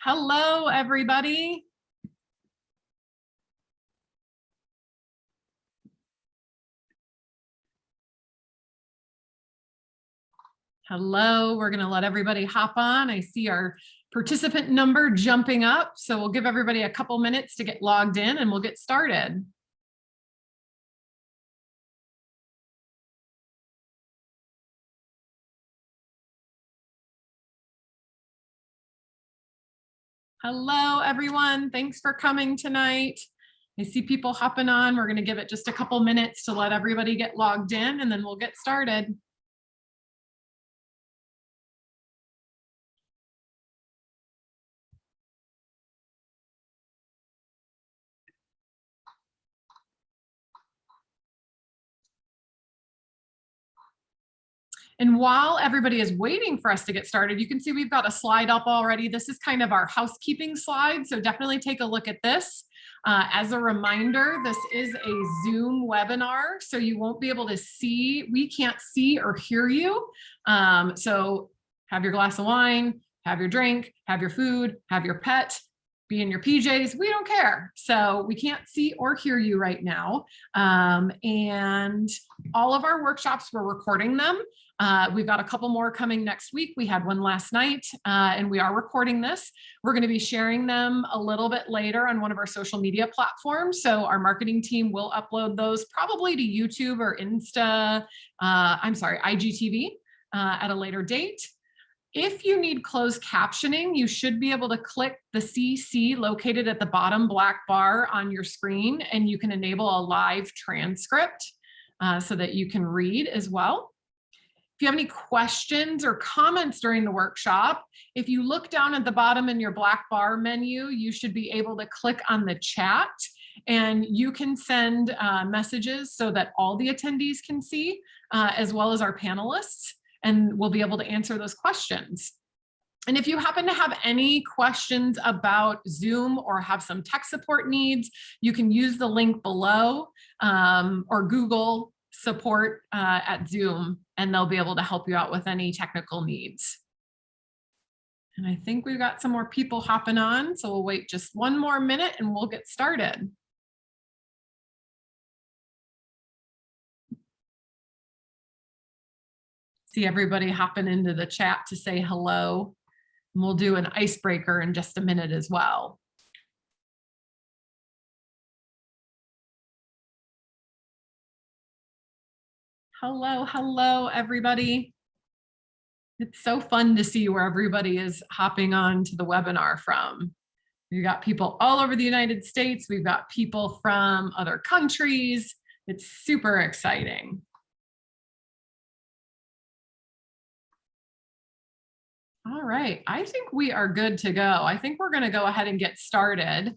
Hello, everybody. Hello, we're going to let everybody hop on. I see our participant number jumping up, so we'll give everybody a couple minutes to get logged in and we'll get started. Hello, everyone. Thanks for coming tonight. I see people hopping on. We're going to give it just a couple minutes to let everybody get logged in and then we'll get started. And while everybody is waiting for us to get started, you can see we've got a slide up already. This is kind of our housekeeping slide, so definitely take a look at this. As a reminder, this is a Zoom webinar, so you won't be able to see, we can't see or hear you. So have your glass of wine, have your drink, have your food, have your pet, be in your PJs, we don't care. So we can't see or hear you right now. And all of our workshops, we're recording them. We've got a couple more coming next week. We had one last night and we are recording this. We're going to be sharing them a little bit later on one of our social media platforms. So our marketing team will upload those probably to YouTube or IGTV at a later date. If you need closed captioning, you should be able to click the CC located at the bottom black bar on your screen, and you can enable a live transcript so that you can read as well. If you have any questions or comments during the workshop, if you look down at the bottom in your black bar menu, you should be able to click on the chat and you can send messages so that all the attendees can see, as well as our panelists, and we'll be able to answer those questions. And if you happen to have any questions about Zoom or have some tech support needs, you can use the link below or Google support at Zoom, and they'll be able to help you out with any technical needs. And I think we've got some more people hopping on, so we'll wait just one more minute and we'll get started. See everybody hopping into the chat to say hello. And we'll do an icebreaker in just a minute as well. Hello, hello, everybody. It's so fun to see where everybody is hopping on to the webinar from. We've got people all over the United States. We've got people from other countries. It's super exciting. All right, I think we are good to go. I think we're going to go ahead and get started.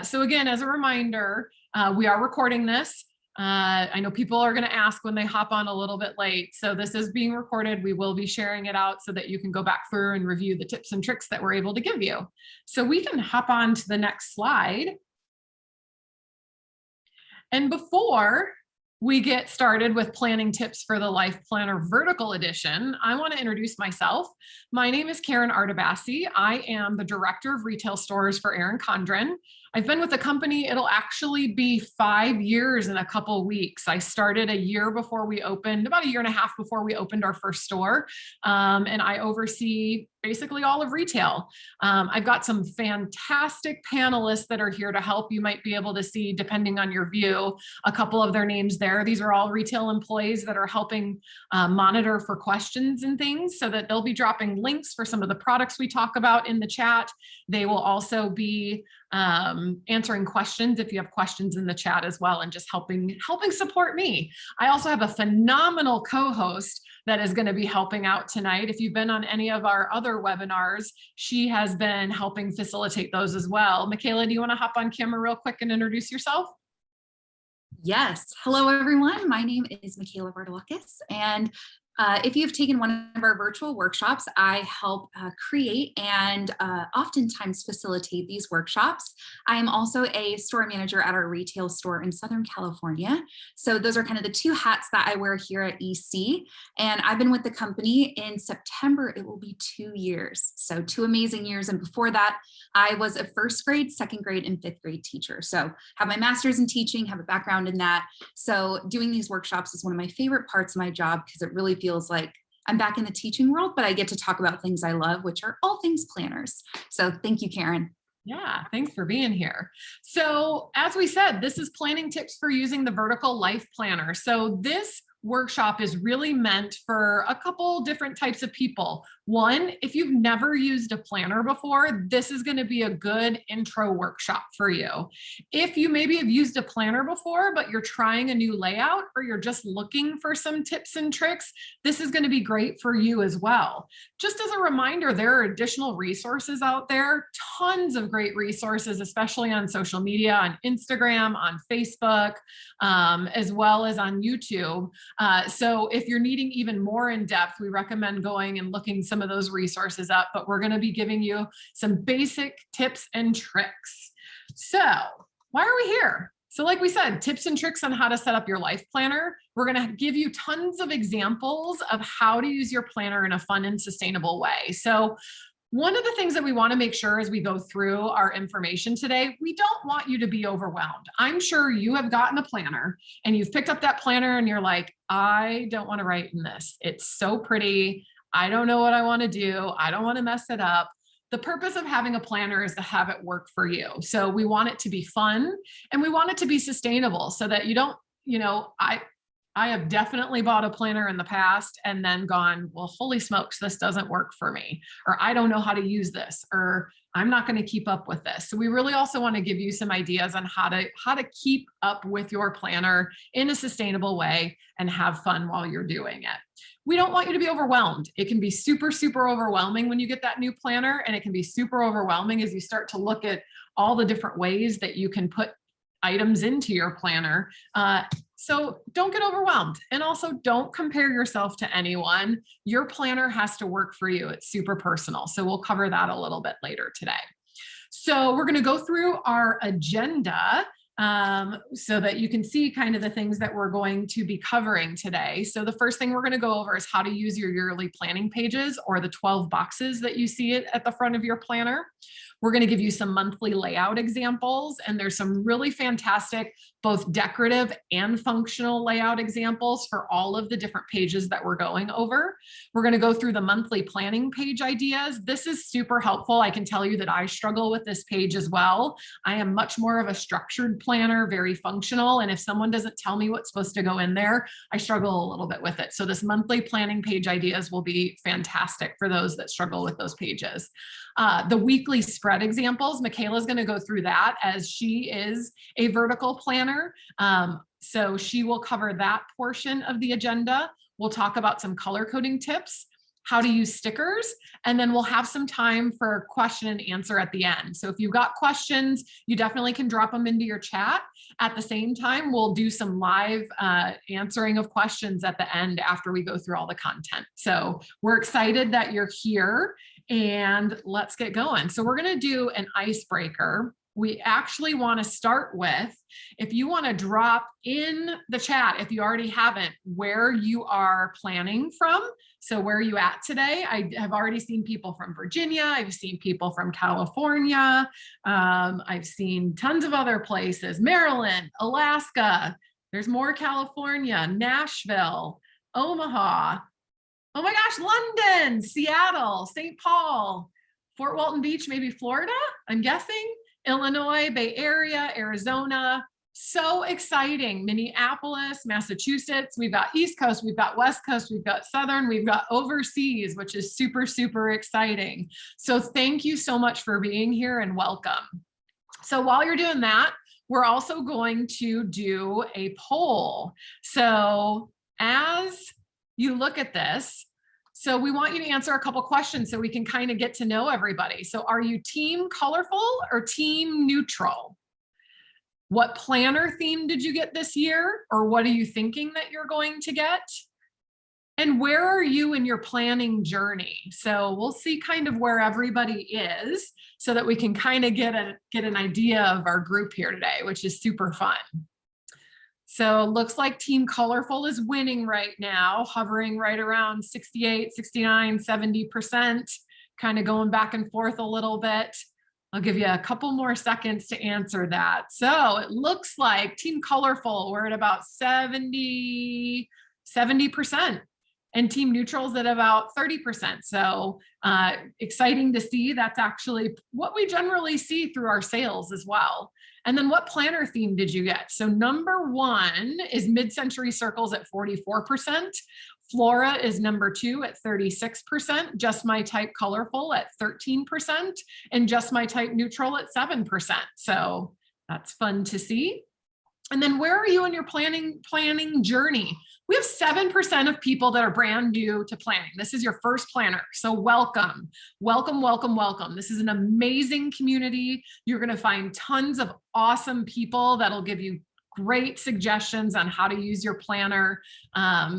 So again, as a reminder, we are recording this. I know people are going to ask when they hop on a little bit late. So this is being recorded. We will be sharing it out so that you can go back through and review the tips and tricks that we're able to give you. So we can hop on to the next slide. And before we get started with planning tips for the LifePlanner Vertical Edition, I want to introduce myself. My name is Erin. I am the Director of Retail Stores for Erin Condren. I've been with the company, it'll actually be 5 years in a couple weeks. I started a year before we opened, about a year and a half before we opened our first store, and I oversee basically all of retail. I've got some fantastic panelists that are here to help. You might be able to see, depending on your view, a couple of their names there. These are all retail employees that are helping monitor for questions and things, so that they'll be dropping links for some of the products we talk about in the chat. They will also be answering questions if you have questions in the chat as well, and just helping support me. I also have a phenomenal co-host that is going to be helping out tonight. If you've been on any of our other webinars, she has been helping facilitate those as well. Michaela, do you want to hop on camera real quick and introduce yourself? Yes. Hello, everyone. My name is Michaela Bartolakis, and If you've taken one of our virtual workshops, I help create and oftentimes facilitate these workshops. I am also a store manager at our retail store in Southern California. So those are kind of the two hats that I wear here at EC. And I've been with the company in September. It will be 2 years. So 2 amazing years. And before that, I was a first grade, second grade, and fifth grade teacher. So have my master's in teaching, have a background in that. So doing these workshops is one of my favorite parts of my job because it really feels like I'm back in the teaching world, but I get to talk about things I love, which are all things planners. So thank you, Karen. Yeah, thanks for being here. So as we said, this is planning tips for using the vertical life planner. So this workshop is really meant for a couple different types of people. One, if you've never used a planner before, this is going to be a good intro workshop for you. If you maybe have used a planner before, but you're trying a new layout or you're just looking for some tips and tricks, this is going to be great for you as well. Just as a reminder, there are additional resources out there, tons of great resources, especially on social media, on Instagram, on Facebook, as well as on YouTube. So if you're needing even more in depth, we recommend going and looking some of those resources up, but we're going to be giving you some basic tips and tricks. So why are we here? So like we said, tips and tricks on how to set up your life planner. We're going to give you tons of examples of how to use your planner in a fun and sustainable way. So one of the things that we want to make sure as we go through our information today, we don't want you to be overwhelmed. I'm sure you have gotten a planner and you've picked up that planner and you're like, I don't want to write in this. It's so pretty. I don't know what I want to do. I don't want to mess it up. The purpose of having a planner is to have it work for you. So we want it to be fun and we want it to be sustainable so that you don't, I have definitely bought a planner in the past and then gone, well, holy smokes, this doesn't work for me, or I don't know how to use this, or I'm not going to keep up with this. So we really also want to give you some ideas on how to keep up with your planner in a sustainable way and have fun while you're doing it. We don't want you to be overwhelmed. It can be super, super overwhelming when you get that new planner, and it can be super overwhelming as you start to look at all the different ways that you can put items into your planner. So don't get overwhelmed, and also don't compare yourself to anyone. Your planner has to work for you. It's super personal. So we'll cover that a little bit later today. So we're going to go through our agenda so that you can see kind of the things that we're going to be covering today. So the first thing we're going to go over is how to use your yearly planning pages, or the 12 boxes that you see at the front of your planner. We're going to give you some monthly layout examples, and there's some really fantastic, both decorative and functional layout examples for all of the different pages that we're going over. We're going to go through the monthly planning page ideas. This is super helpful. I can tell you that I struggle with this page as well. I am much more of a structured planner, very functional. And if someone doesn't tell me what's supposed to go in there, I struggle a little bit with it. So this monthly planning page ideas will be fantastic for those that struggle with those pages. The weekly spread examples, Michaela's going to go through that as she is a vertical planner. So she will cover that portion of the agenda. We'll talk about some color coding tips, how to use stickers, and then we'll have some time for question and answer at the end. So if you've got questions, you definitely can drop them into your chat. At the same time, we'll do some live answering of questions at the end after we go through all the content. So we're excited that you're here, and let's get going. So we're going to do an icebreaker. We actually want to start with, if you want to drop in the chat, if you already haven't, where you are planning from. So where are you at today? I have already seen people from Virginia. I've seen people from California. I've seen tons of other places, Maryland, Alaska. There's more California, Nashville, Omaha. Oh my gosh, London, Seattle, St. Paul, Fort Walton Beach, maybe Florida, I'm guessing, Illinois, Bay Area, Arizona. So exciting. Minneapolis, Massachusetts. We've got East Coast, we've got West Coast, we've got Southern, we've got overseas, which is super, super exciting. So thank you so much for being here and welcome. So while you're doing that, we're also going to do a poll. So as you look at this, so we want you to answer a couple questions so we can kind of get to know everybody. So are you team colorful or team neutral? What planner theme did you get this year? Or what are you thinking that you're going to get? And where are you in your planning journey? So we'll see kind of where everybody is so that we can kind of get an idea of our group here today, which is super fun. So looks like Team Colorful is winning right now, hovering right around 68, 69, 70%, kind of going back and forth a little bit. I'll give you a couple more seconds to answer that. So it looks like Team Colorful, we're at about 70%, and Team Neutral's at about 30%. So exciting to see. That's actually what we generally see through our sales as well. And then what planner theme did you get? So number 1 is Mid-Century Circles at 44%. Flora is number 2 at 36%. Just My Type Colorful at 13%. And Just My Type Neutral at 7%. So that's fun to see. And then where are you in your planning journey? We have 7% of people that are brand new to planning. This is your first planner. So welcome, welcome, welcome, welcome. This is an amazing community. You're going to find tons of awesome people that'll give you great suggestions on how to use your planner.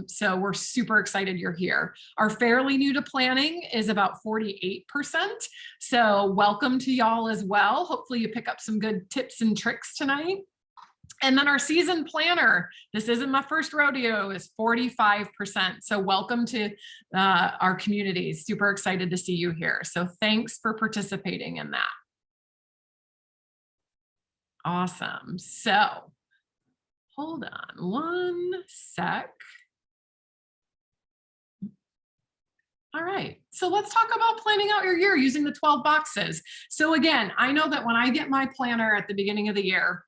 So we're super excited you're here. Our fairly new to planning is about 48%. So welcome to y'all as well. Hopefully you pick up some good tips and tricks tonight. And then our season planner, this isn't my first rodeo, is 45%. So welcome to our community. Super excited to see you here. So thanks for participating in that. Awesome. So hold on one sec. All right, so let's talk about planning out your year using the 12 boxes. So again, I know that when I get my planner at the beginning of the year,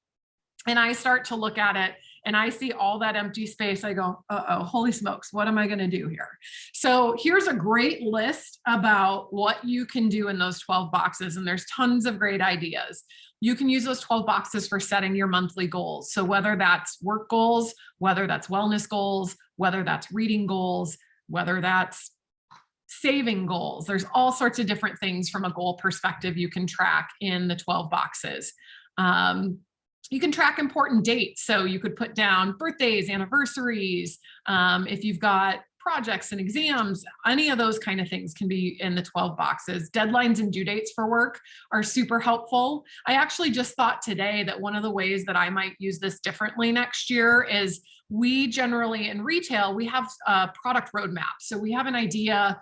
and I start to look at it and I see all that empty space, I go, uh-oh, holy smokes, what am I going to do here? So here's a great list about what you can do in those 12 boxes. And there's tons of great ideas. You can use those 12 boxes for setting your monthly goals. So whether that's work goals, whether that's wellness goals, whether that's reading goals, whether that's saving goals, there's all sorts of different things from a goal perspective you can track in the 12 boxes. You can track important dates. So you could put down birthdays, anniversaries. If you've got projects and exams, any of those kind of things can be in the 12 boxes. Deadlines and due dates for work are super helpful. I actually just thought today that one of the ways that I might use this differently next year is we generally in retail, we have a product roadmap. So we have an idea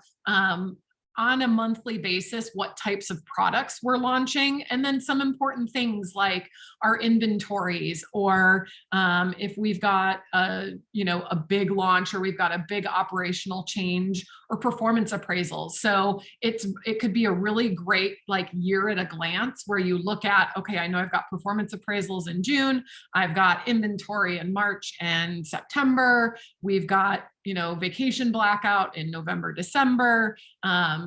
on a monthly basis what types of products we're launching, and then some important things like our inventories, or if we've got a big launch, or we've got a big operational change, or performance appraisals. So it could be a really great like year at a glance where you look at, okay, I know I've got performance appraisals in June, I've got inventory in March and September, we've got vacation blackout in November, December.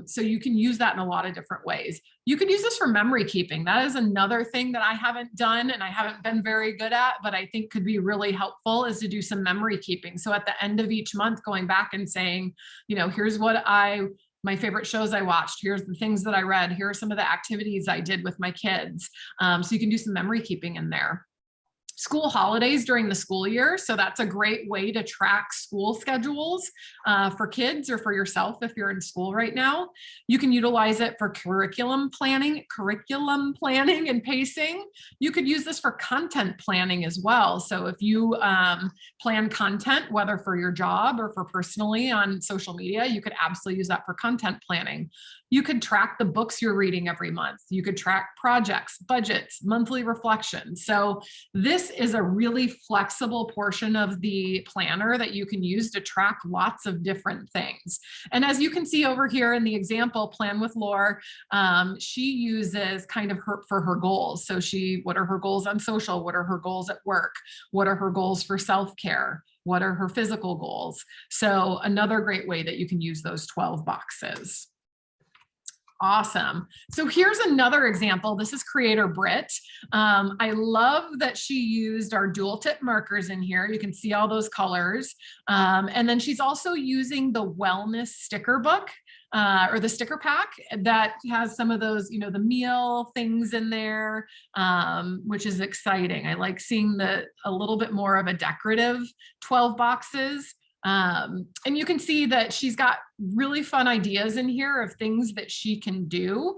So you can use that in a lot of different ways. You can use this for memory keeping. That is another thing that I haven't done and I haven't been very good at, but I think could be really helpful, is to do some memory keeping. So at the end of each month, going back and saying, here's what my favorite shows I watched, here's the things that I read, here are some of the activities I did with my kids. So you can do some memory keeping in there. School holidays during the school year. So that's a great way to track school schedules for kids or for yourself if you're in school right now. You can utilize it for curriculum planning and pacing. You could use this for content planning as well. So if you plan content, whether for your job or for personally on social media, you could absolutely use that for content planning. You could track the books you're reading every month. You could track projects, budgets, monthly reflections. So this is a really flexible portion of the planner that you can use to track lots of different things. And as you can see over here in the example, Plan with Laura, she uses kind of for her goals. So what are her goals on social? What are her goals at work? What are her goals for self-care? What are her physical goals? So another great way that you can use those 12 boxes. Awesome. So here's another example. This is Creator Britt. I love that she used our dual tip markers in here. You can see all those colors. And then she's also using the wellness sticker book or the sticker pack that has some of those, the meal things in there, which is exciting. I like seeing a little bit more of a decorative 12 boxes. And you can see that she's got really fun ideas in here of things that she can do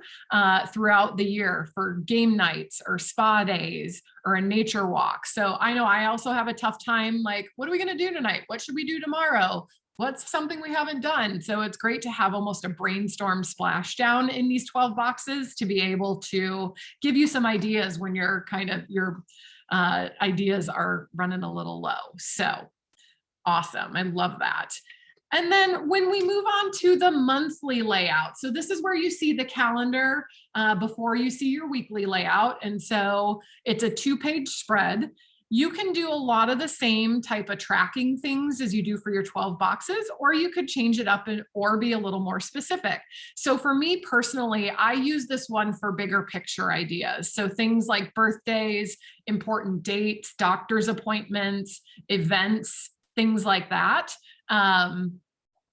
throughout the year for game nights or spa days or a nature walk. So I know I also have a tough time, like, what are we going to do tonight? What should we do tomorrow? What's something we haven't done? So it's great to have almost a brainstorm splashdown in these 12 boxes to be able to give you some ideas when you're your ideas are running a little low. So awesome. I love that. And then when we move on to the monthly layout, so this is where you see the calendar before you see your weekly layout. And so it's a 2-page spread. You can do a lot of the same type of tracking things as you do for your 12 boxes, or you could change it up or be a little more specific. So for me personally, I use this one for bigger picture ideas. So things like birthdays, important dates, doctor's appointments, events, things like that.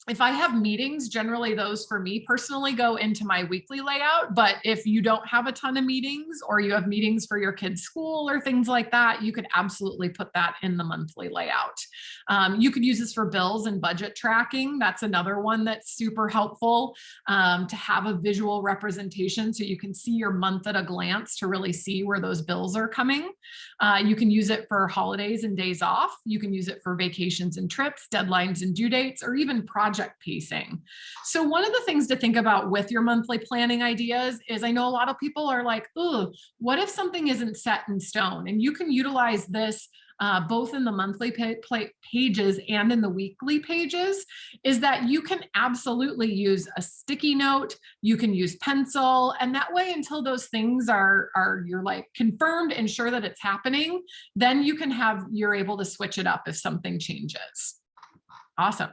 If I have meetings, generally those for me personally go into my weekly layout. But if you don't have a ton of meetings or you have meetings for your kids' school or things like that, you could absolutely put that in the monthly layout. You could use this for bills and budget tracking. That's another one that's super helpful to have a visual representation so you can see your month at a glance to really see where those bills are coming. You can use it for holidays and days off. You can use it for vacations and trips, deadlines and due dates, or even project pacing. So one of the things to think about with your monthly planning ideas is, I know a lot of people are like, oh, what if something isn't set in stone? And you can utilize this both in the monthly pages and in the weekly pages, is that you can absolutely use a sticky note, you can use pencil, and that way until those things are you're like confirmed and sure that it's happening, then you're able to switch it up if something changes. Awesome.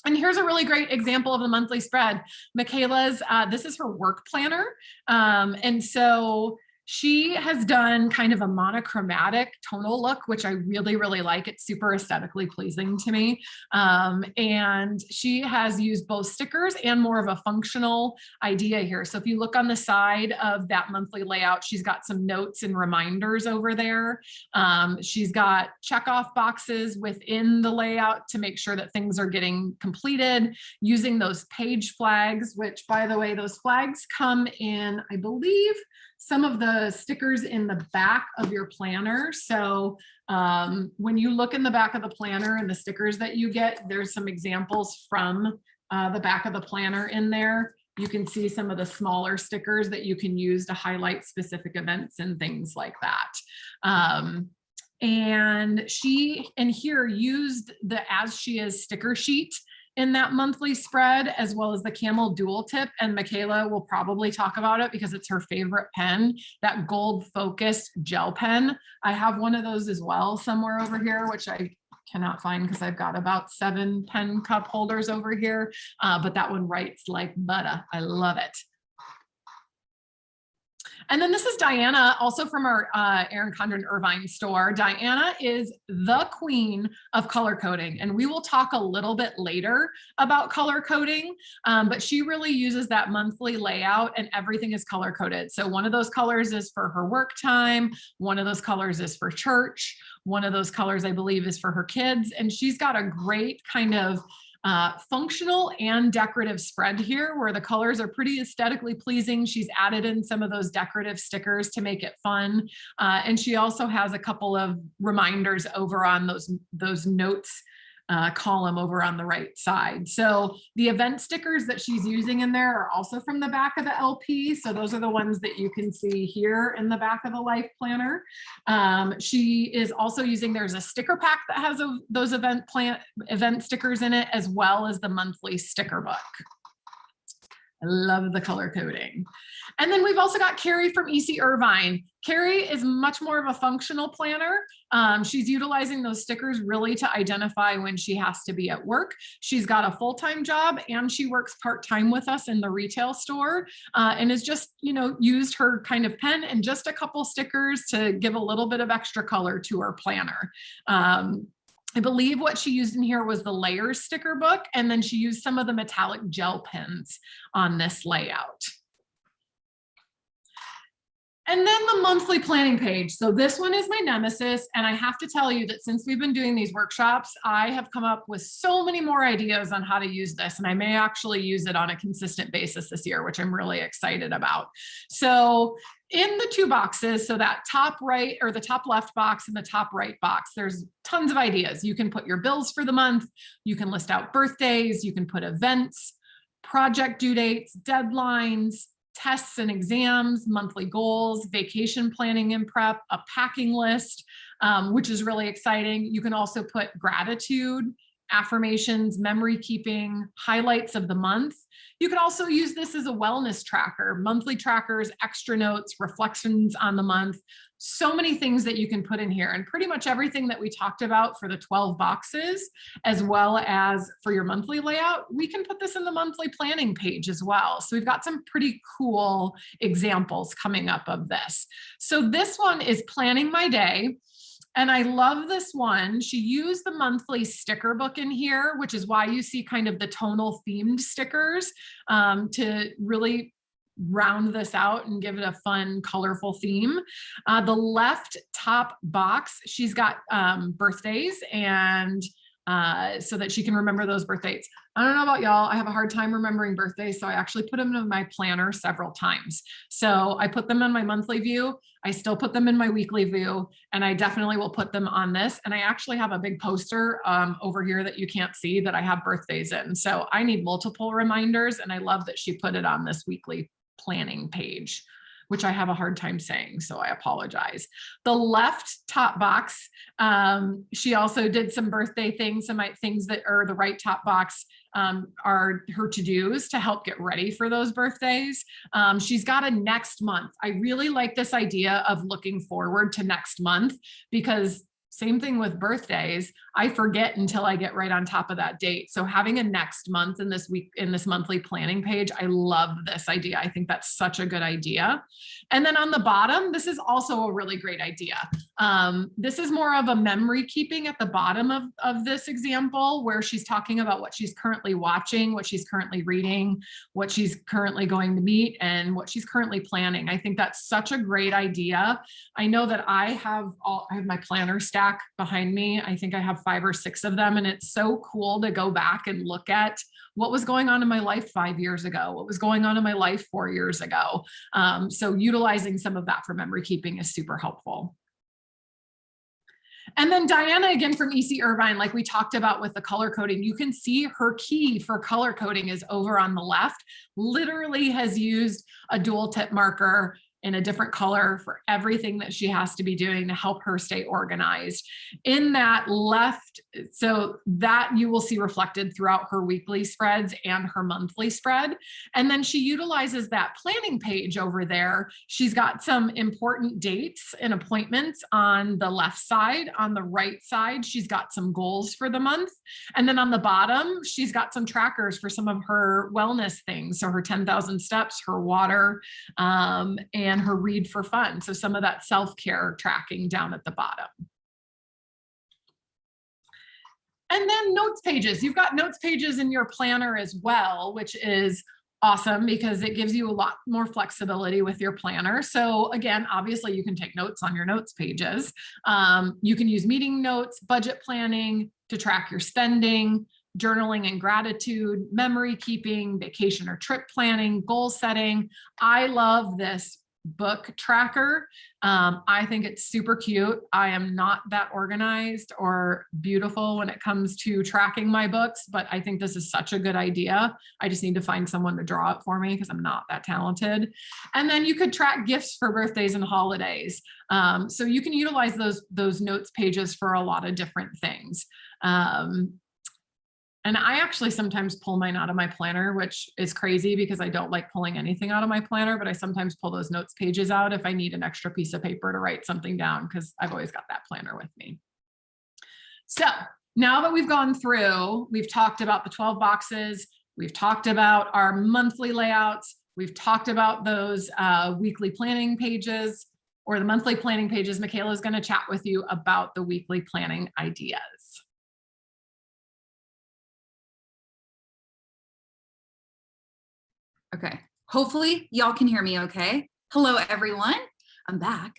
And here's a really great example of the monthly spread. Michaela's, this is her work planner. And so she has done kind of a monochromatic tonal look, which I really, really like. It's super aesthetically pleasing to me. And she has used both stickers and more of a functional idea here. So if you look on the side of that monthly layout, she's got some notes and reminders over there. She's got checkoff boxes within the layout to make sure that things are getting completed, using those page flags, which, by the way, those flags come in, I believe, some of the stickers in the back of your planner. So when you look in the back of the planner and the stickers that you get, there's some examples from the back of the planner in there. You can see some of the smaller stickers that you can use to highlight specific events and things like that. And she, in here, used the As She Is sticker sheet in that monthly spread, as well as the camel dual tip. And Michaela will probably talk about it because it's her favorite pen, that gold focused gel pen. I have one of those as well somewhere over here, which I cannot find because I've got about 7 pen cup holders over here. But that one writes like butter. I love it. And then this is Diana, also from our Erin Condren Irvine store. Diana is the queen of color coding, and we will talk a little bit later about color coding, but she really uses that monthly layout and everything is color coded. So one of those colors is for her work time, one of those colors is for church, one of those colors I believe is for her kids, and she's got a great kind of functional and decorative spread here where the colors are pretty aesthetically pleasing. She's added in some of those decorative stickers to make it fun. And she also has a couple of reminders over on those notes column over on the right side. So the event stickers that she's using in there are also from the back of the LP. So those are the ones that you can see here in the back of the Life Planner. She is also using, there's a sticker pack that has those event stickers in it, as well as the monthly sticker book. I love the color coding. And then we've also got Carrie from EC Irvine. Carrie is much more of a functional planner. She's utilizing those stickers really to identify when she has to be at work. She's got a full-time job and she works part-time with us in the retail store, and has just, used her kind of pen and just a couple stickers to give a little bit of extra color to her planner. I believe what she used in here was the layers sticker book, and then she used some of the metallic gel pens on this layout. And then the monthly planning page. So this one is my nemesis. And I have to tell you that since we've been doing these workshops, I have come up with so many more ideas on how to use this. And I may actually use it on a consistent basis this year, which I'm really excited about. So in the two boxes, so that top right or the top left box and the top right box, there's tons of ideas. You can put your bills for the month. You can list out birthdays. You can put events, project due dates, deadlines, tests and exams, monthly goals, vacation planning and prep, a packing list, which is really exciting. You can also put gratitude, affirmations, memory keeping, highlights of the month. You can also use this as a wellness tracker, monthly trackers, extra notes, reflections on the month. So many things that you can put in here, and pretty much everything that we talked about for the 12 boxes, as well as for your monthly layout, we can put this in the monthly planning page as well. So we've got some pretty cool examples coming up of this. So this one is planning my day. And I love this one. She used the monthly sticker book in here, which is why you see kind of the tonal themed stickers to really round this out and give it a fun, colorful theme. The left top box, she's got birthdays and so that she can remember those birth dates. I don't know about y'all. I have a hard time remembering birthdays. So I actually put them in my planner several times. So I put them in my monthly view. I still put them in my weekly view, and I definitely will put them on this. And I actually have a big poster over here that you can't see that I have birthdays in. So I need multiple reminders, and I love that she put it on this weekly planning page, which I have a hard time saying, so I apologize. The left top box, she also did some birthday things, some things that are the right top box are her to-dos to help get ready for those birthdays. She's got a next month. I really like this idea of looking forward to next month, because same thing with birthdays. I forget until I get right on top of that date. So having a next month in this week, in this monthly planning page, I love this idea. I think that's such a good idea. And then on the bottom, this is also a really great idea. This is more of a memory keeping at the bottom of this example, where she's talking about what she's currently watching, what she's currently reading, what she's currently going to meet, and what she's currently planning. I think that's such a great idea. I know that I have my planner stack behind me. I think I have 5 or 6 of them. And it's so cool to go back and look at what was going on in my life 5 years ago, what was going on in my life 4 years ago. So utilizing some of that for memory keeping is super helpful. And then Diana, again, from EC Irvine, like we talked about with the color coding, you can see her key for color coding is over on the left, literally has used a dual tip marker in a different color for everything that she has to be doing to help her stay organized. In that left, so that you will see reflected throughout her weekly spreads and her monthly spread. And then she utilizes that planning page over there. She's got some important dates and appointments on the left side. On the right side, she's got some goals for the month. And then on the bottom, she's got some trackers for some of her wellness things. So her 10,000 steps, her water, and her read for fun. So some of that self-care tracking down at the bottom. And then notes pages. You've got notes pages in your planner as well, which is awesome because it gives you a lot more flexibility with your planner. So again, obviously you can take notes on your notes pages. You can use meeting notes, budget planning to track your spending, journaling and gratitude, memory keeping, vacation or trip planning, goal setting. I love this book tracker. I think it's super cute. I am not that organized or beautiful when it comes to tracking my books, but I think this is such a good idea. I just need to find someone to draw it for me because I'm not that talented. And then you could track gifts for birthdays and holidays. So you can utilize those notes pages for a lot of different things. And I actually sometimes pull mine out of my planner, which is crazy because I don't like pulling anything out of my planner, but I sometimes pull those notes pages out if I need an extra piece of paper to write something down because I've always got that planner with me. So now that we've gone through, we've talked about the 12 boxes, we've talked about our monthly layouts, we've talked about those weekly planning pages or the monthly planning pages. Michaela is going to chat with you about the weekly planning ideas. Okay, hopefully y'all can hear me okay. Hello, everyone. I'm back.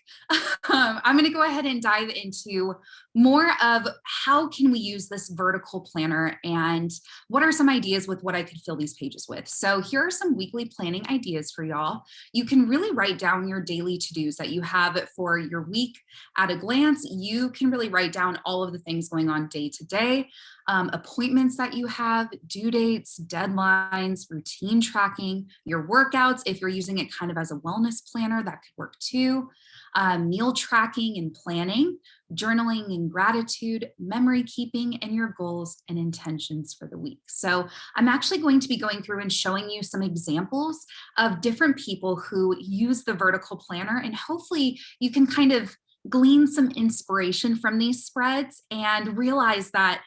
I'm going to go ahead and dive into more of how can we use this vertical planner and what are some ideas with what I could fill these pages with. So here are some weekly planning ideas for y'all. You can really write down your daily to-dos that you have for your week at a glance. You can really write down all of the things going on day to day, appointments that you have, due dates, deadlines, routine tracking, your workouts. If you're using it kind of as a wellness planner, that could work too. Meal tracking and planning, journaling and gratitude, memory keeping, and your goals and intentions for the week. So I'm actually going to be going through and showing you some examples of different people who use the vertical planner, and hopefully you can kind of glean some inspiration from these spreads and realize that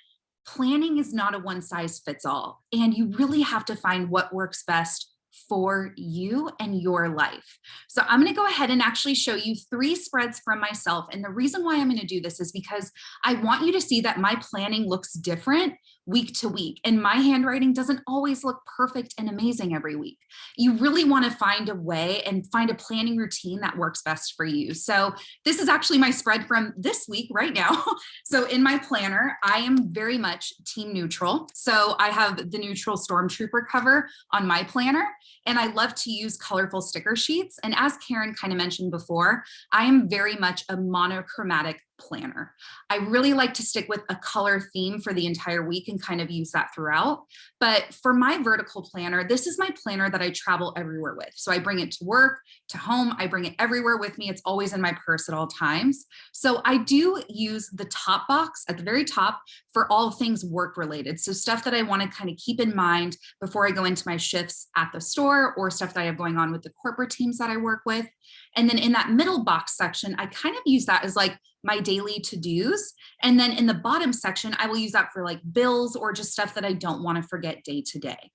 planning is not a one size fits all, and you really have to find what works best for you and your life. So I'm going to go ahead and actually show you 3 spreads from myself. And the reason why I'm going to do this is because I want you to see that my planning looks different week to week. And my handwriting doesn't always look perfect and amazing every week. You really want to find a way and find a planning routine that works best for you. So this is actually my spread from this week right now. So in my planner, I am very much team neutral. So I have the neutral stormtrooper cover on my planner, and I love to use colorful sticker sheets. And as Karen kind of mentioned before, I am very much a monochromatic planner. I really like to stick with a color theme for the entire week and kind of use that throughout. But for my vertical planner, this is my planner that I travel everywhere with. So I bring it to work, to home, I bring it everywhere with me. It's always in my purse at all times. So I do use the top box at the very top for all things work related. So stuff that I want to kind of keep in mind before I go into my shifts at the store, or stuff that I have going on with the corporate teams that I work with. And then in that middle box section, I kind of use that as like my daily to-dos. And then in the bottom section, I will use that for like bills or just stuff that I don't want to forget day to day.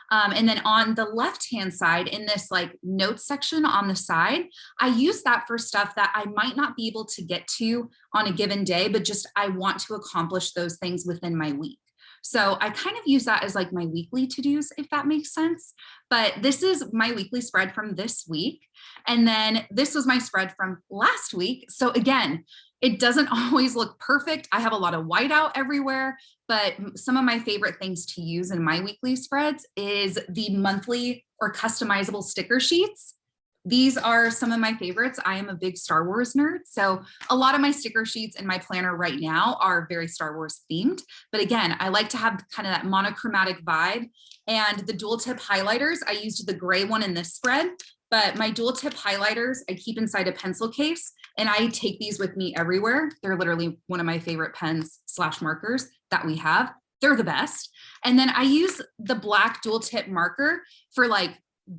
And then on the left-hand side in this like notes section on the side, I use that for stuff that I might not be able to get to on a given day, but just I want to accomplish those things within my week. So I kind of use that as like my weekly to-dos, if that makes sense. But this is my weekly spread from this week. And then this was my spread from last week. So again, it doesn't always look perfect. I have a lot of whiteout everywhere, but some of my favorite things to use in my weekly spreads is the monthly or customizable sticker sheets. These are some of my favorites. I am a big Star Wars nerd. So a lot of my sticker sheets in my planner right now are very Star Wars themed. But again, I like to have kind of that monochromatic vibe. And the dual tip highlighters, I used the gray one in this spread, but my dual tip highlighters, I keep inside a pencil case, and I take these with me everywhere. They're literally one of my favorite pens / markers that we have. They're the best. And then I use the black dual tip marker for like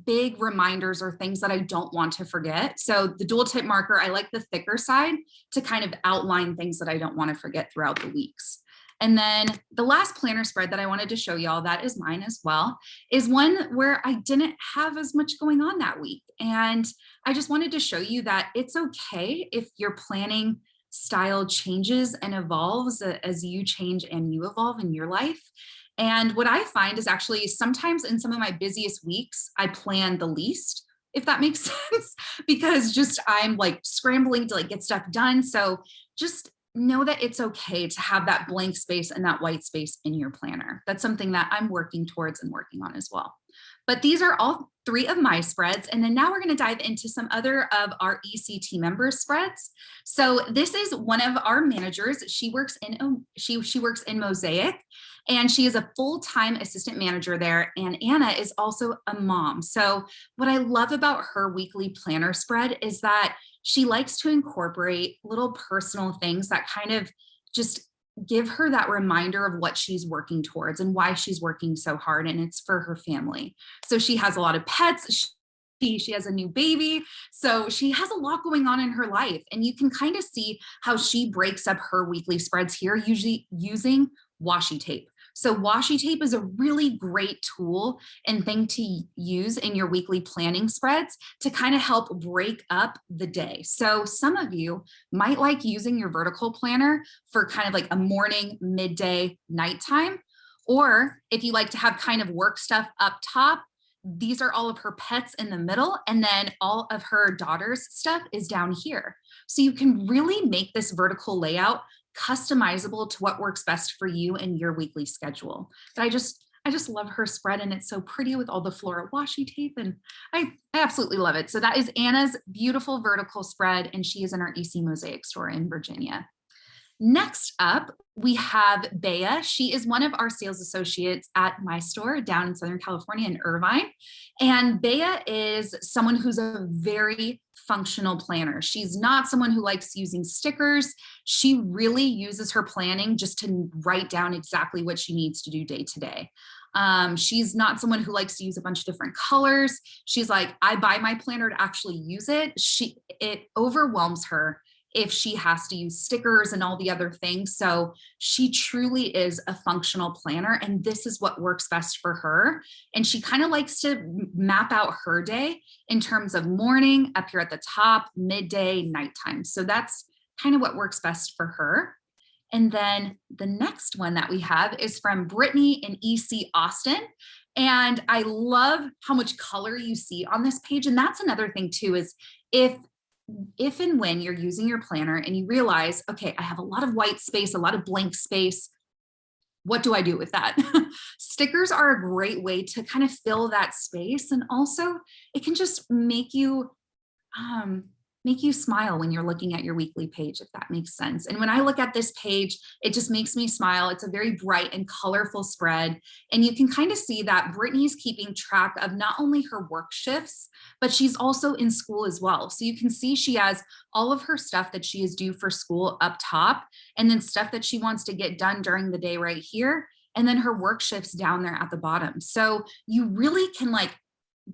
big reminders or things that I don't want to forget. So the dual tip marker, I like the thicker side to kind of outline things that I don't want to forget throughout the weeks. And then the last planner spread that I wanted to show y'all, that is mine as well, is one where I didn't have as much going on that week. And I just wanted to show you that it's okay if your planning style changes and evolves as you change and you evolve in your life. And what I find is actually sometimes in some of my busiest weeks, I plan the least, if that makes sense, because just I'm like scrambling to like get stuff done. So just know that it's okay to have that blank space and that white space in your planner. That's something that I'm working towards and working on as well. But these are all 3 of my spreads. And then now we're going to dive into some other of our ECT members spreads. So this is one of our managers. She works in Mosaic, and she is a full-time assistant manager there. And Anna is also a mom. So what I love about her weekly planner spread is that she likes to incorporate little personal things that kind of just give her that reminder of what she's working towards and why she's working so hard, and it's for her family. So she has a lot of pets. She has a new baby. So she has a lot going on in her life, and you can kind of see how she breaks up her weekly spreads here, usually using washi tape. So washi tape is a really great tool and thing to use in your weekly planning spreads to kind of help break up the day. So some of you might like using your vertical planner for kind of like a morning, midday, nighttime. Or if you like to have kind of work stuff up top, These are all of her pets in the middle, and then all of her daughter's stuff is down here. So you can really make this vertical layout customizable to what works best for you and your weekly schedule. But I just love her spread, and it's so pretty with all the floral washi tape, and I absolutely love it. So that is Anna's beautiful vertical spread, and she is in our EC Mosaic store in Virginia. Next up, we have Bea. She is one of our sales associates at my store down in Southern California in Irvine. And Bea is someone who's a very functional planner. She's not someone who likes using stickers. She really uses her planning just to write down exactly what she needs to do day to day. She's not someone who likes to use a bunch of different colors. She's like, I buy my planner to actually use it. It overwhelms her if she has to use stickers and all the other things. So she truly is a functional planner, and this is what works best for her. And she kind of likes to map out her day in terms of morning, up here at the top, midday, nighttime. So that's kind of what works best for her. And then the next one that we have is from Brittany in EC Austin. And I love how much color you see on this page. And that's another thing too, is if and when you're using your planner and you realize, okay, I have a lot of white space, a lot of blank space, what do I do with that? Stickers are a great way to kind of fill that space. And also it can just make you smile when you're looking at your weekly page, if that makes sense. And when I look at this page, it just makes me smile. It's a very bright and colorful spread. And you can kind of see that Brittany's keeping track of not only her work shifts, but she's also in school as well. So you can see she has all of her stuff that she is due for school up top, and then stuff that she wants to get done during the day right here. And then her work shifts down there at the bottom. So you really can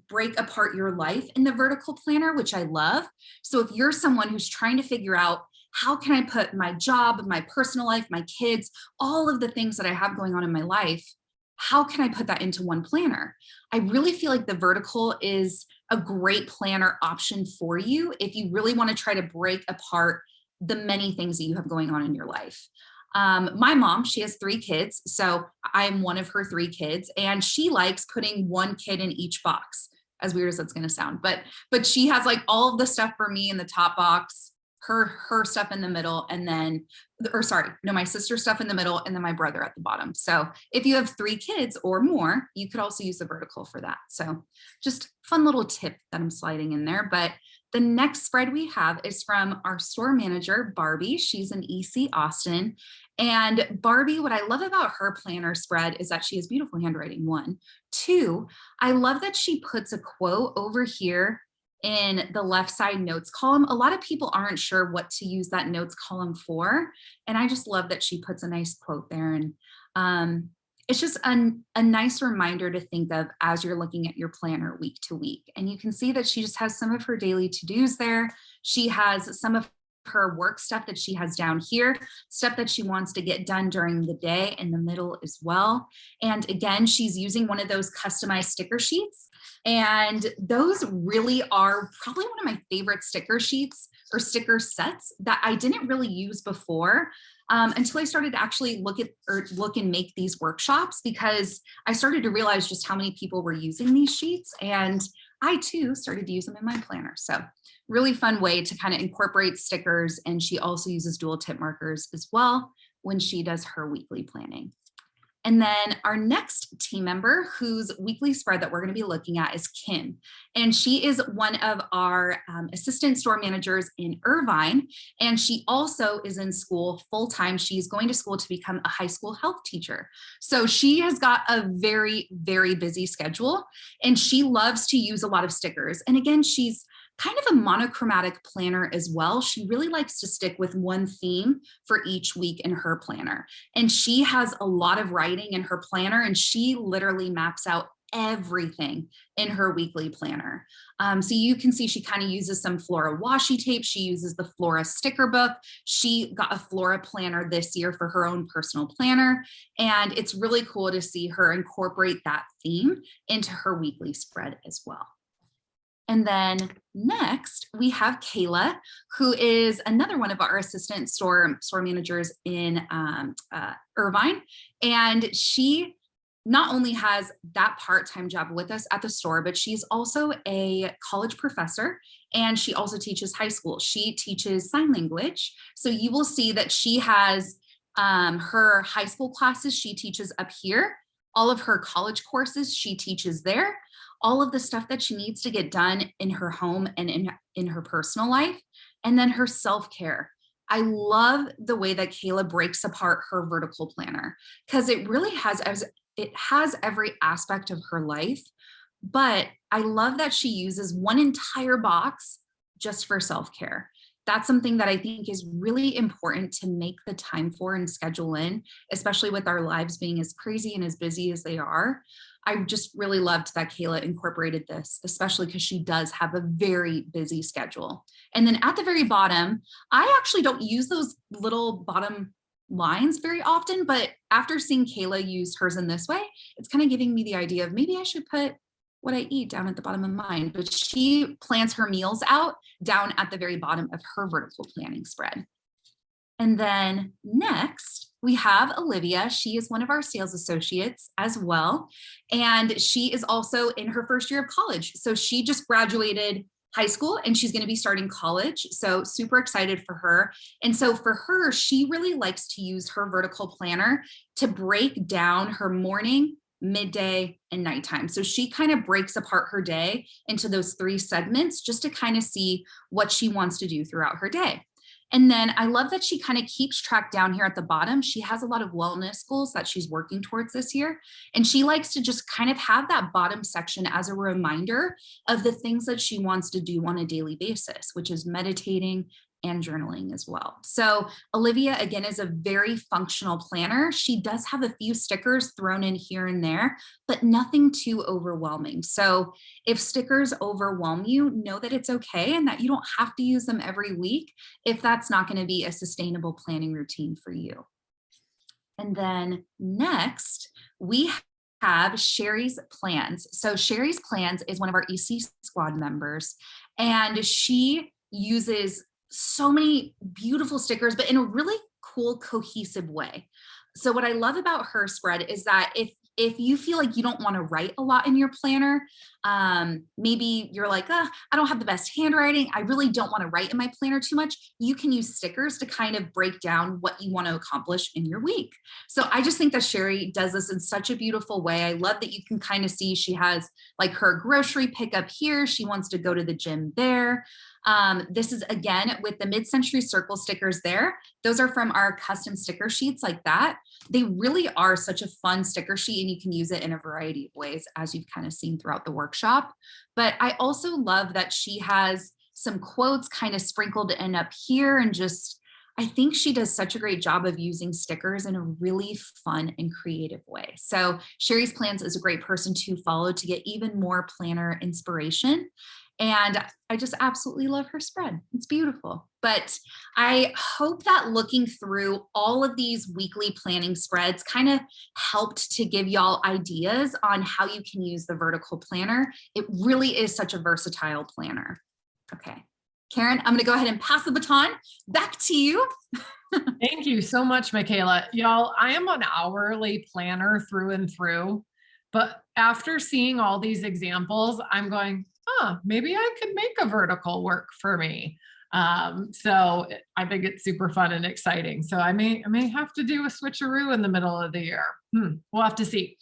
break apart your life in the vertical planner, which I love. So if you're someone who's trying to figure out, how can I put my job, my personal life, my kids, all of the things that I have going on in my life, how can I put that into one planner? I really feel like the vertical is a great planner option for you if you really want to try to break apart the many things that you have going on in your life. My mom, she has 3 kids. So I'm one of her 3 kids, and she likes putting one kid in each box, as weird as that's going to sound, but she has all of the stuff for me in the top box, her stuff in the middle, and then, my sister's stuff in the middle, and then my brother at the bottom. So if you have 3 kids or more, you could also use the vertical for that. So just fun little tip that I'm sliding in there. But the next spread we have is from our store manager, Barbie. She's in EC Austin. And Barbie, what I love about her planner spread is that she has beautiful handwriting, 1. 2, I love that she puts a quote over here in the left side notes column. A lot of people aren't sure what to use that notes column for. And I just love that she puts a nice quote there. And it's just a nice reminder to think of as you're looking at your planner week to week. And you can see that she just has some of her daily to-dos there. She has some of her work stuff that she has down here, stuff that she wants to get done during the day in the middle as well. And again, she's using one of those customized sticker sheets. And those really are probably one of my favorite sticker sheets or sticker sets that I didn't really use before until I started to actually look and make these workshops, because I started to realize just how many people were using these sheets, and I too started to use them in my planner. So really fun way to kind of incorporate stickers. And she also uses dual tip markers as well when she does her weekly planning. And then our next team member whose weekly spread that we're going to be looking at is Kim. And she is one of our assistant store managers in Irvine. And she also is in school full-time. She's going to school to become a high school health teacher. So she has got a very, very busy schedule, and she loves to use a lot of stickers. And again, she's kind of a monochromatic planner as well. She really likes to stick with one theme for each week in her planner. And she has a lot of writing in her planner, and she literally maps out everything in her weekly planner. So you can see she kind of uses some Flora washi tape. She uses the Flora sticker book. She got a Flora planner this year for her own personal planner. And it's really cool to see her incorporate that theme into her weekly spread as well. And then next we have Kayla, who is another one of our assistant store managers in Irvine. And she not only has that part-time job with us at the store, but she's also a college professor and she also teaches high school. She teaches sign language. So you will see that she has her high school classes she teaches up here. All of her college courses she teaches there. All of the stuff that she needs to get done in her home and in her personal life. And then her self-care. I love the way that Kayla breaks apart her vertical planner because it really has, it has every aspect of her life, but I love that she uses one entire box just for self-care. That's something that I think is really important to make the time for and schedule in, especially with our lives being as crazy and as busy as they are. I just really loved that Kayla incorporated this, especially because she does have a very busy schedule. And then at the very bottom, I actually don't use those little bottom lines very often, but after seeing Kayla use hers in this way, it's kind of giving me the idea of maybe I should put what I eat down at the bottom of mine. But she plans her meals out down at the very bottom of her vertical planning spread. And then next, we have Olivia. She is one of our sales associates as well. And she is also in her first year of college. So she just graduated high school and she's going to be starting college. So super excited for her. And so for her, she really likes to use her vertical planner to break down her morning, midday, and nighttime. So she kind of breaks apart her day into those 3 segments just to kind of see what she wants to do throughout her day. And then I love that she kind of keeps track down here at the bottom. She has a lot of wellness goals that she's working towards this year. And she likes to just kind of have that bottom section as a reminder of the things that she wants to do on a daily basis, which is meditating and journaling as well. So Olivia, again, is a very functional planner. She does have a few stickers thrown in here and there, but nothing too overwhelming. So if stickers overwhelm you, know that it's okay and that you don't have to use them every week if that's not going to be a sustainable planning routine for you. And then next, we have Sherry's Plans. So Sherry's Plans is one of our EC squad members, and she uses so many beautiful stickers, but in a really cool, cohesive way. So what I love about her spread is that if you feel like you don't want to write a lot in your planner, maybe you're like, I don't have the best handwriting, I really don't want to write in my planner too much, you can use stickers to kind of break down what you want to accomplish in your week. So I just think that Sherry does this in such a beautiful way. I love that you can kind of see she has like her grocery pickup here. She wants to go to the gym there. This is again with the mid-century circle stickers there. Those are from our custom sticker sheets like that. They really are such a fun sticker sheet and you can use it in a variety of ways as you've kind of seen throughout the workshop. But I also love that she has some quotes kind of sprinkled in up here and just, I think she does such a great job of using stickers in a really fun and creative way. So Sherry's Plans is a great person to follow to get even more planner inspiration. And I just absolutely love her spread. It's beautiful. But I hope that looking through all of these weekly planning spreads kind of helped to give y'all ideas on how you can use the vertical planner. It really is such a versatile planner. Okay, Karen, I'm going to go ahead and pass the baton back to you. Thank you so much, Michaela. Y'all, I am an hourly planner through and through, but after seeing all these examples, I'm going, maybe I could make a vertical work for me. So I think it's super fun and exciting. So I may have to do a switcheroo in the middle of the year. We'll have to see.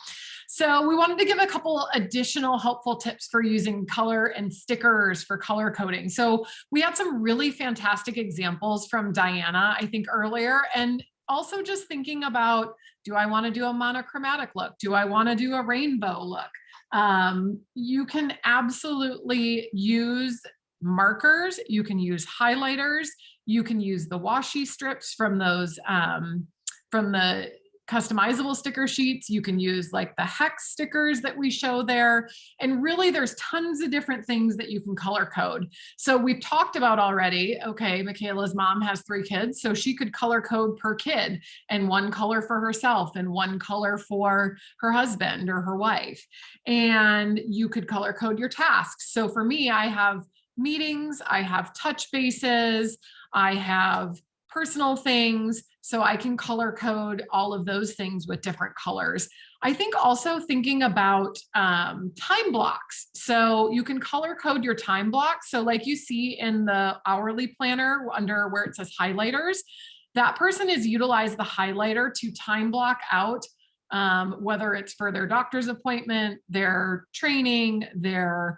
So we wanted to give a couple additional helpful tips for using color and stickers for color coding. So we had some really fantastic examples from Diana, I think earlier, and also just thinking about, do I want to do a monochromatic look? Do I want to do a rainbow look? You can absolutely use markers. You can use highlighters. You can use the washi strips from those, from the customizable sticker sheets. You can use like the hex stickers that we show there. And really there's tons of different things that you can color code. So we've talked about already, okay, Michaela's mom has 3 kids, so she could color code per kid and one color for herself and one color for her husband or her wife. And you could color code your tasks. So for me, I have meetings, I have touch bases, I have personal things, so I can color code all of those things with different colors. I think also thinking about time blocks. So you can color code your time blocks. So like you see in the hourly planner under where it says highlighters, that person has utilized the highlighter to time block out whether it's for their doctor's appointment, their training, their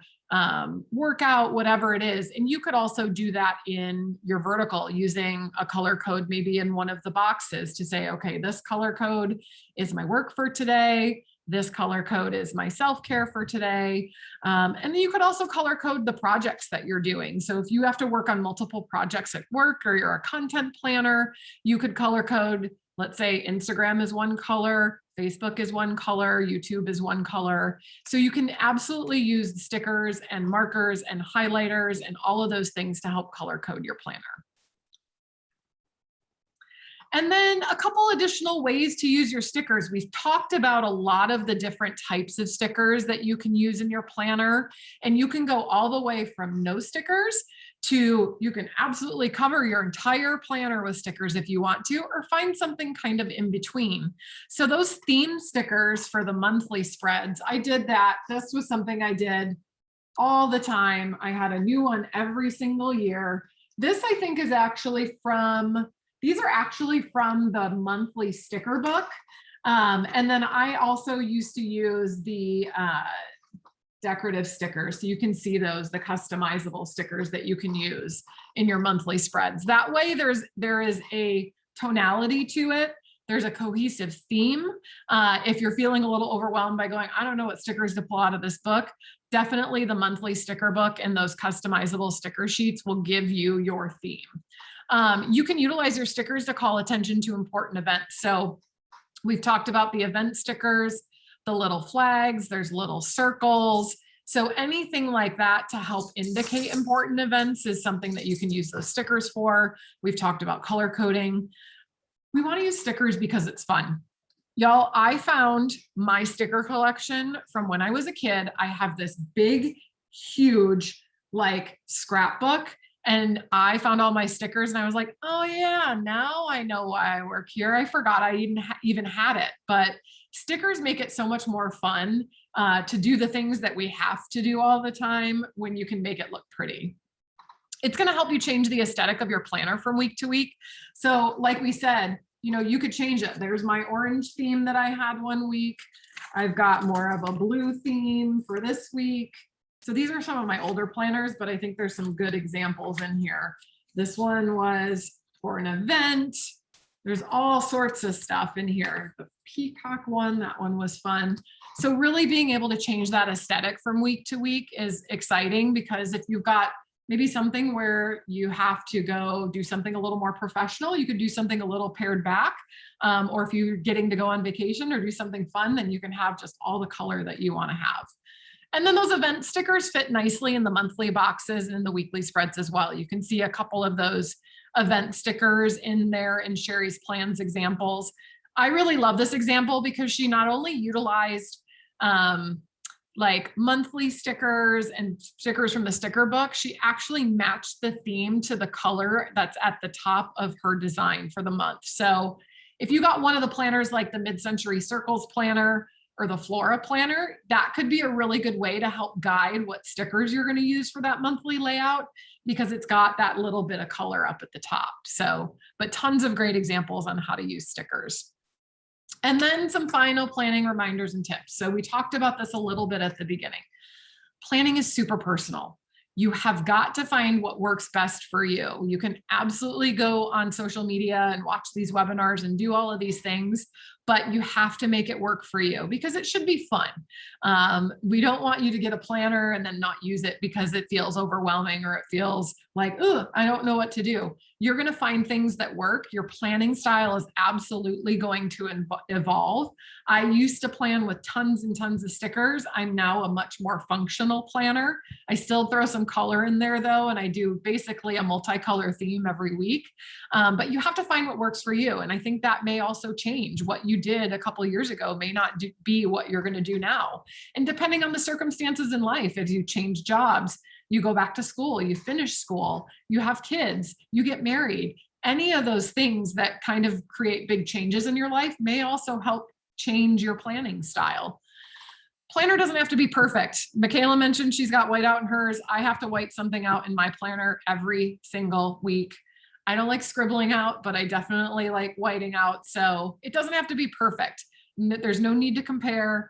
workout, whatever it is. And you could also do that in your vertical using a color code, maybe in one of the boxes to say, okay, this color code is my work for today. This color code is my self-care for today. And then you could also color code the projects that you're doing. So if you have to work on multiple projects at work or you're a content planner, you could color code, let's say Instagram is one color, Facebook is one color, YouTube is one color. So you can absolutely use stickers and markers and highlighters and all of those things to help color code your planner. And then a couple additional ways to use your stickers. We've talked about a lot of the different types of stickers that you can use in your planner, and you can go all the way from no stickers to you can absolutely cover your entire planner with stickers if you want to, or find something kind of in between. So those theme stickers for the monthly spreads, I did that. This was something I did all the time. I had a new one every single year. This I think is actually from, these are actually from the monthly sticker book. And then I also used to use the decorative stickers. So you can see those, the customizable stickers that you can use in your monthly spreads. That way there is a tonality to it. There's a cohesive theme. If you're feeling a little overwhelmed by going, I don't know what stickers to pull out of this book, definitely the monthly sticker book and those customizable sticker sheets will give you your theme. You can utilize your stickers to call attention to important events. So we've talked about the event stickers, the little flags, there's little circles. So anything like that to help indicate important events is something that you can use those stickers for. We've talked about color coding. We want to use stickers because it's fun. Y'all, I found my sticker collection from when I was a kid. I have this big, huge, like scrapbook, and I found all my stickers and I was like, oh yeah, now I know why I work here. I forgot I even had it, but stickers make it so much more fun to do the things that we have to do all the time when you can make it look pretty. It's going to help you change the aesthetic of your planner from week to week. So like we said, you know, you could change it. There's my orange theme that I had one week. I've got more of a blue theme for this week. So these are some of my older planners, but I think there's some good examples in here. This one was for an event. There's all sorts of stuff in here. The peacock one, that one was fun. So really being able to change that aesthetic from week to week is exciting, because if you've got maybe something where you have to go do something a little more professional, you could do something a little pared back. Or if you're getting to go on vacation or do something fun, then you can have just all the color that you want to have. And then those event stickers fit nicely in the monthly boxes and in the weekly spreads as well. You can see a couple of those event stickers in there in Sherry's plans examples. I really love this example because she not only utilized like monthly stickers and stickers from the sticker book, she actually matched the theme to the color that's at the top of her design for the month. So if you got one of the planners like the Mid-Century Circles planner or the Flora planner, that could be a really good way to help guide what stickers you're going to use for that monthly layout, because it's got that little bit of color up at the top. So, but tons of great examples on how to use stickers. And then some final planning reminders and tips. So we talked about this a little bit at the beginning. Planning is super personal. You have got to find what works best for you. You can absolutely go on social media and watch these webinars and do all of these things, but you have to make it work for you because it should be fun. We don't want you to get a planner and then not use it because it feels overwhelming or it feels like, oh, I don't know what to do. You're going to find things that work. Your planning style is absolutely going to evolve. I used to plan with tons and tons of stickers. I'm now a much more functional planner. I still throw some color in there though, and I do basically a multicolor theme every week. But you have to find what works for you. And I think that may also change. What you did a couple of years ago may not be what you're going to do now. And depending on the circumstances in life, if you change jobs, you go back to school, you finish school, you have kids, you get married, any of those things that kind of create big changes in your life may also help change your planning style. Planner doesn't have to be perfect. Michaela mentioned she's got white out in hers. I have to white something out in my planner every single week. I don't like scribbling out, but I definitely like whiting out. So it doesn't have to be perfect. There's no need to compare.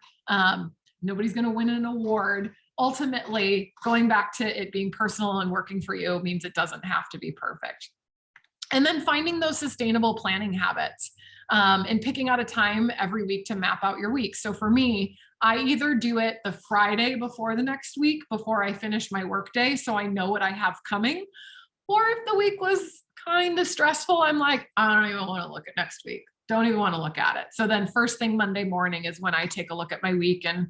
Nobody's going to win an award. Ultimately, going back to it being personal and working for you means it doesn't have to be perfect. And then finding those sustainable planning habits and picking out a time every week to map out your week. So for me, I either do it the Friday before the next week, before I finish my workday, so I know what I have coming. Or if the week was kind of stressful, I'm like, I don't even want to look at next week. Don't even want to look at it. So then first thing Monday morning is when I take a look at my week and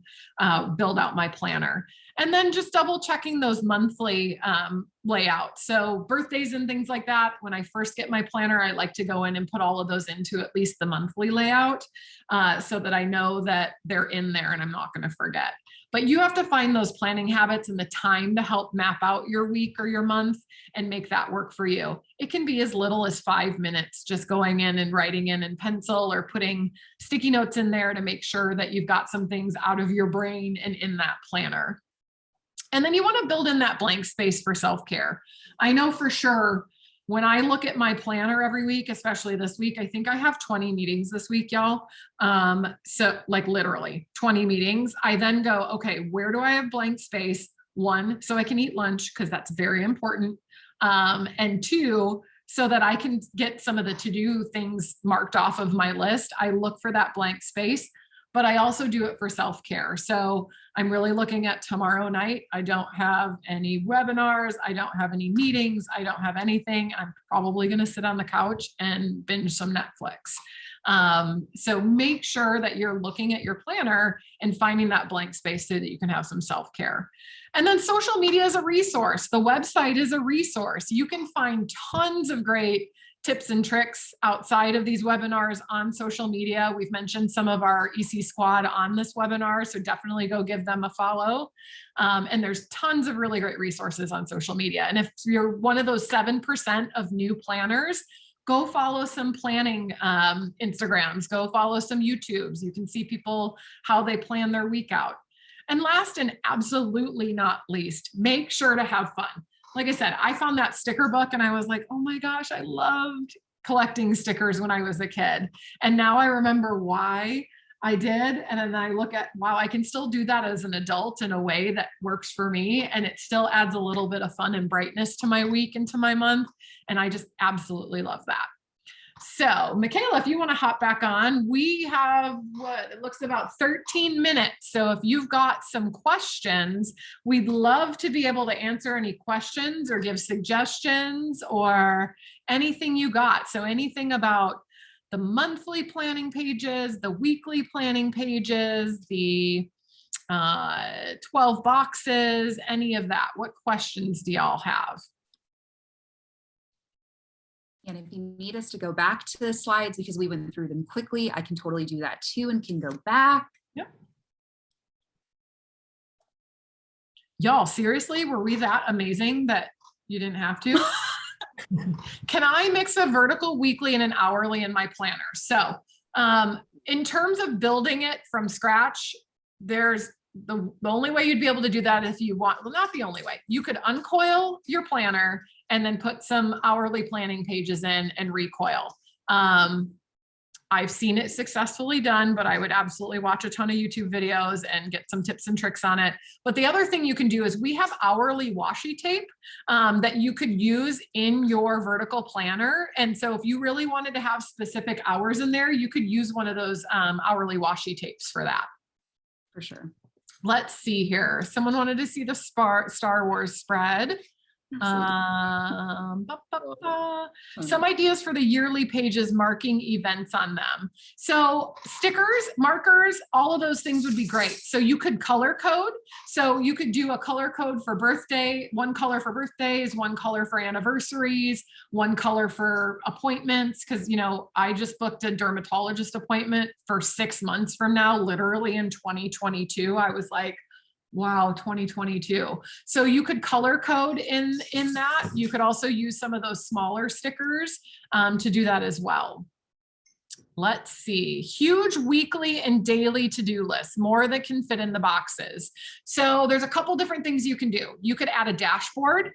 build out my planner. And then just double checking those monthly layouts. So birthdays and things like that, when I first get my planner, I like to go in and put all of those into at least the monthly layout so that I know that they're in there and I'm not going to forget. But you have to find those planning habits and the time to help map out your week or your month and make that work for you. It can be as little as 5 minutes, just going in and writing in pencil or putting sticky notes in there to make sure that you've got some things out of your brain and in that planner. And then you want to build in that blank space for self-care. I know for sure when I look at my planner every week, especially this week, I think I have 20 meetings this week, y'all. So like literally 20 meetings. I then go, okay, where do I have blank space? One, so I can eat lunch because that's very important. And two, so that I can get some of the to-do things marked off of my list. I look for that blank space, but I also do it for self-care. So I'm really looking at tomorrow night. I don't have any webinars. I don't have any meetings. I don't have anything. I'm probably going to sit on the couch and binge some Netflix. So make sure that you're looking at your planner and finding that blank space so that you can have some self-care. And then social media is a resource. The website is a resource. You can find tons of great tips and tricks outside of these webinars on social media. We've mentioned some of our EC squad on this webinar, so definitely go give them a follow. And there's tons of really great resources on social media. And if you're one of those 7% of new planners, go follow some planning Instagrams, go follow some YouTubes. You can see people, how they plan their week out. And last and absolutely not least, make sure to have fun. Like I said, I found that sticker book and I was like, oh my gosh, I loved collecting stickers when I was a kid. And now I remember why I did. And then I look at, wow, I can still do that as an adult in a way that works for me. And it still adds a little bit of fun and brightness to my week and to my month. And I just absolutely love that. So Michaela, if you want to hop back on, we have what it looks about 13 minutes. So if you've got some questions, we'd love to be able to answer any questions or give suggestions or anything you got. So anything about the monthly planning pages, the weekly planning pages, the 12 boxes, any of that. What questions do y'all have? And if you need us to go back to the slides because we went through them quickly, I can totally do that too and can go back. Yep. Y'all, seriously, were we that amazing that you didn't have to? Can I mix a vertical, weekly, and an hourly in my planner? So in terms of building it from scratch, there's the only way you'd be able to do that if you want, well, not the only way. You could uncoil your planner and then put some hourly planning pages in and recoil. I've seen it successfully done, but I would absolutely watch a ton of YouTube videos and get some tips and tricks on it. But the other thing you can do is we have hourly washi tape that you could use in your vertical planner. And so if you really wanted to have specific hours in there, you could use one of those hourly washi tapes for that. For sure. Let's see here. Someone wanted to see the Star Wars spread. Some ideas for the yearly pages, marking events on them. So stickers, markers, all of those things would be great. So you could color code. So you could do a color code for birthday, one color for birthdays, one color for anniversaries, one color for appointments. Cause you know, I just booked a dermatologist appointment for 6 months from now, literally in 2022. I was like, wow, 2022. So you could color code in that. You could also use some of those smaller stickers to do that as well. Let's see, huge weekly and daily to-do lists, more that can fit in the boxes. So there's a couple different things you can do. You could add a dashboard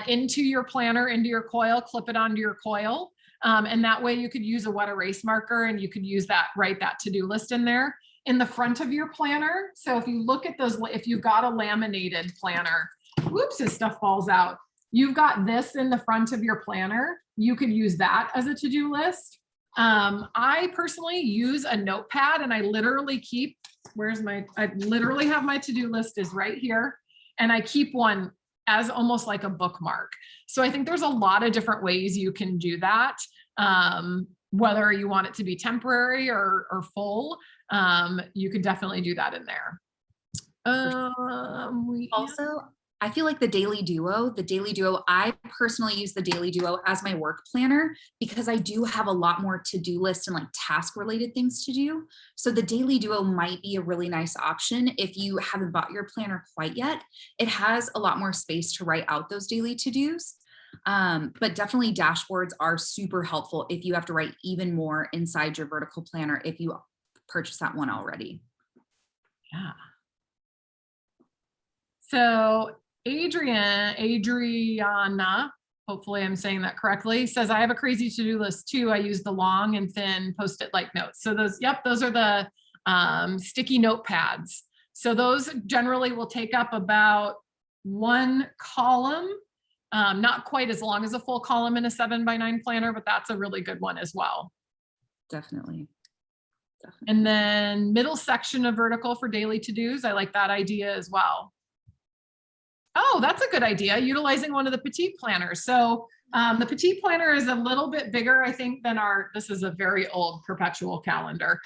into your planner, into your coil, clip it onto your coil. And that way you could use a wet erase marker and you could use that, write that to-do list in there. In the front of your planner, so if you look at those, if you've got a laminated planner, whoops, this stuff falls out. You've got this in the front of your planner. You could use that as a to-do list. I personally use a notepad and I literally keep, I literally have my to-do list is right here. And I keep one as almost like a bookmark. So I think there's a lot of different ways you can do that. Whether you want it to be temporary or full, you could definitely do that in there. Also, I feel like the Daily Duo, I personally use the Daily Duo as my work planner because I do have a lot more to-do lists and like task related things to do. So the Daily Duo might be a really nice option if you haven't bought your planner quite yet. It has a lot more space to write out those daily to-dos. But definitely dashboards are super helpful if you have to write even more inside your vertical planner if you purchase that one already. Yeah. So Adriana, hopefully I'm saying that correctly, says, I have a crazy to-do list too. I use the long and thin post-it like notes. So those, yep, those are the sticky notepads. So those generally will take up about one column, not quite as long as a full column in a 7x9 planner, but that's a really good one as well. Definitely. And then middle section of vertical for daily to-dos. I like that idea as well. Oh, that's a good idea, utilizing one of the petite planners. So the petite planner is a little bit bigger, I think, than this is a very old perpetual calendar.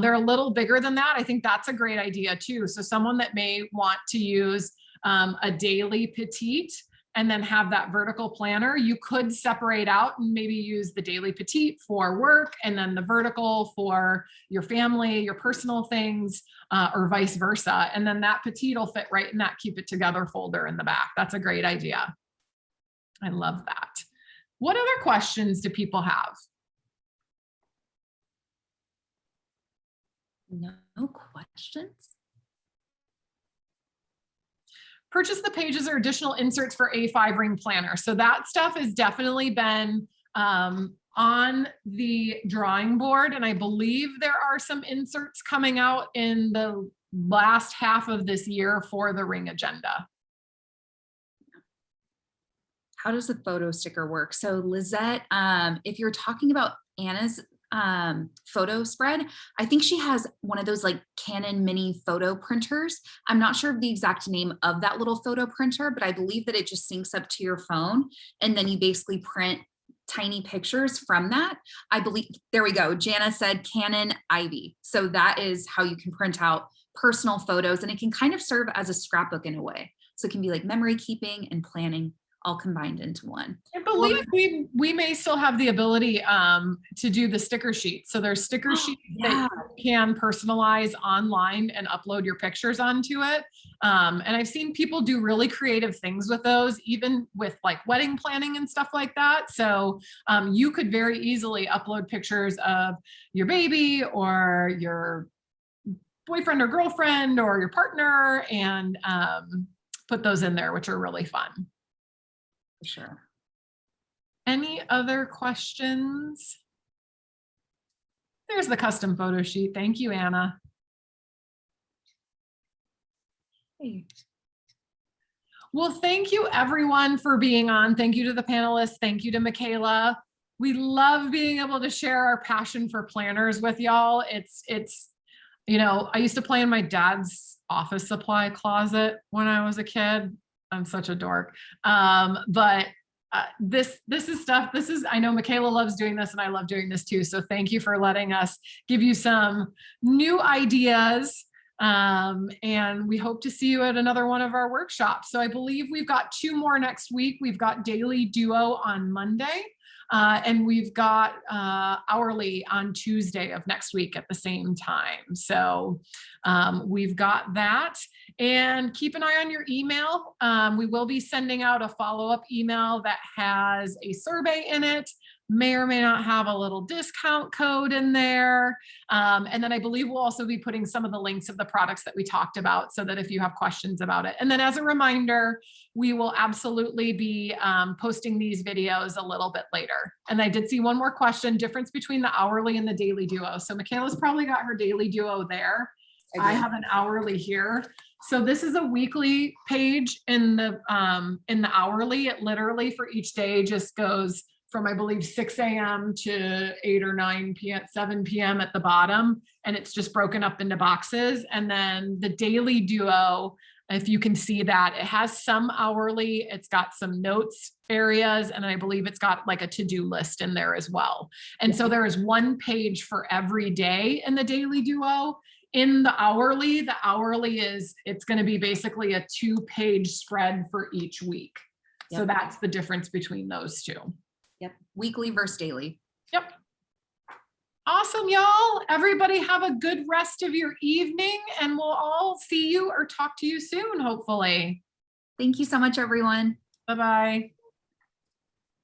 They're a little bigger than that. I think that's a great idea too. So someone that may want to use a daily petite and then have that vertical planner, you could separate out and maybe use the daily petite for work and then the vertical for your family, your personal things, or vice versa. And then that petite will fit right in that keep it together folder in the back. That's a great idea. I love that. What other questions do people have? No questions. Purchase the pages or additional inserts for A5 ring planner. So that stuff has definitely been on the drawing board. And I believe there are some inserts coming out in the last half of this year for the ring agenda. How does the photo sticker work? So Lizette, if you're talking about Anna's photo spread, I think she has one of those like Canon mini photo printers. I'm not sure of the exact name of that little photo printer, but I believe that it just syncs up to your phone and then you basically print tiny pictures from that. I believe, there we go. Jana said Canon Ivy. So that is how you can print out personal photos and it can kind of serve as a scrapbook in a way. So it can be like memory keeping and planning all combined into one. I believe we may still have the ability to do the sticker sheet. So there's sticker sheets that you can personalize online and upload your pictures onto it. And I've seen people do really creative things with those, even with like wedding planning and stuff like that. So you could very easily upload pictures of your baby or your boyfriend or girlfriend or your partner and put those in there, which are really fun. For sure. Any other questions? There's the custom photo sheet. Thank you, Anna. Hey. Well, thank you everyone for being on. Thank you to the panelists. Thank you to Michaela. We love being able to share our passion for planners with y'all. It's, you know, I used to play in my dad's office supply closet when I was a kid. I'm such a dork. But this is stuff, I know Michaela loves doing this and I love doing this too. So thank you for letting us give you some new ideas. And we hope to see you at another one of our workshops. So I believe we've got 2 more next week. We've got Daily Duo on Monday. And we've got hourly on Tuesday of next week at the same time. So we've got that. And keep an eye on your email. We will be sending out a follow-up email that has a survey in it may or may not have a little discount code in there. And then I believe we'll also be putting some of the links of the products that we talked about so that if you have questions about it. And then as a reminder, we will absolutely be posting these videos a little bit later. And I did see one more question, difference between the hourly and the daily duo. So Michaela's probably got her daily duo there. I have an hourly here. So this is a weekly page in the hourly. It literally for each day just goes from, I believe, 6 a.m. to 8 or 9 p.m., 7 p.m. at the bottom. And it's just broken up into boxes. And then the daily duo, if you can see that, it has some hourly, it's got some notes areas, and I believe it's got like a to-do list in there as well. And so there is one page for every day in the daily duo. In the hourly is, it's going to be basically a 2-page spread for each week. So that's the difference between those two. Yep. Weekly versus daily. Yep. Awesome, y'all. Everybody have a good rest of your evening, and we'll all see you or talk to you soon, hopefully. Thank you so much, everyone. Bye-bye.